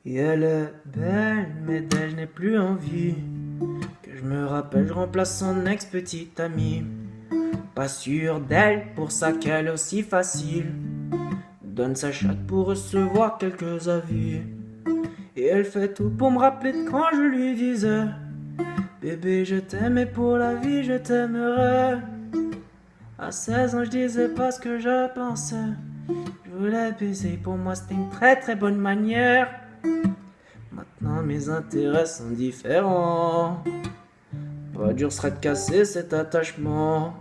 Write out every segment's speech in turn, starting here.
Et elle est belle, mais d'elle je n'ai plus envie. Que je me rappelle, je remplace son ex-petite amie. Pas sûr d'elle, pour ça qu'elle est aussi facile. Donne sa chatte pour recevoir quelques avis. Et elle fait tout pour me rappeler de quand je lui disais: bébé, je t'aime et pour la vie je t'aimerai. À 16 ans, je disais pas ce que je pensais. Je voulais baiser, pour moi c'était une très très bonne manière. Maintenant mes intérêts sont différents. Pas dur serait de casser cet attachement.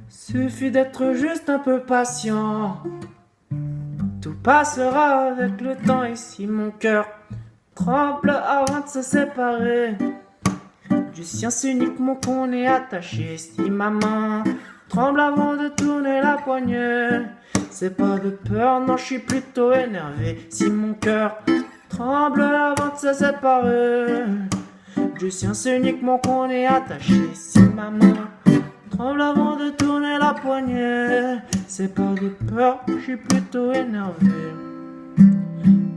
Suffit d'être juste un peu patient. Tout passera avec le temps et si mon cœur tremble avant de se séparer du sien, c'est uniquement qu'on est attaché. Si ma main tremble avant de tourner la poignée, c'est pas de peur, non, je suis plutôt énervé. Si mon cœur tremble avant de se séparer du sien, c'est uniquement qu'on est attaché. Si ma main tremble avant de tourner la poignée, c'est pas de peur, je suis plutôt énervé.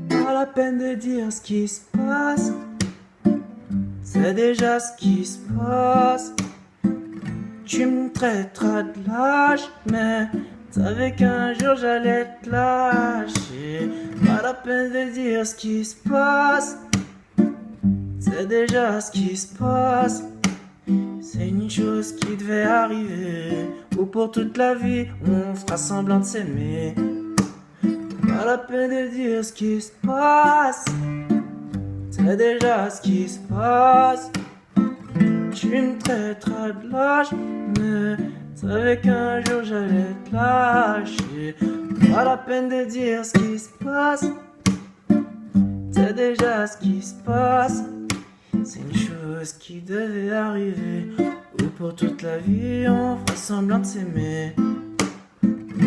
Pas la peine de dire ce qui se passe, c'est déjà ce qui se passe. Tu me traiteras de lâche, mais savais qu'un jour j'allais te lâcher. Pas la peine de dire ce qui se passe, c'est déjà ce qui se passe. C'est une chose qui devait arriver, ou pour toute la vie on fera semblant de s'aimer. Pas la peine de dire ce qui se passe, c'est déjà ce qui se passe. Tu me traiteras de lâche, mais savais qu'un jour j'allais te lâcher. Pas la peine de dire ce qui se passe, c'est déjà ce qui se passe. C'est une chose qui devait arriver, ou pour toute la vie on fera semblant de s'aimer.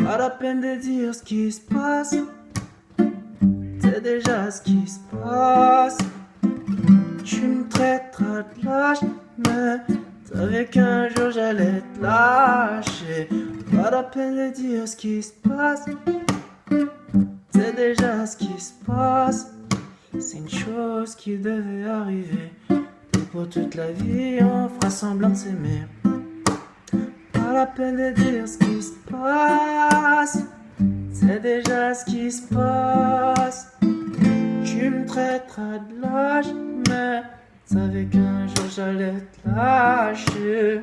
Pas la peine de dire ce qui se passe, c'est déjà ce qui se passe. Tu me traiteras de lâche, mais savais qu'un jour j'allais te lâcher. Pas la peine de dire ce qui se passe, c'est déjà ce qui se passe. C'est une chose qui devait arriver, et pour toute la vie on fera semblant de s'aimer. Pas la peine de dire ce qui se passe, c'est déjà ce qui se passe. Tu me traiteras de lâche, mais savais qu'un jour j'allais te lâcher.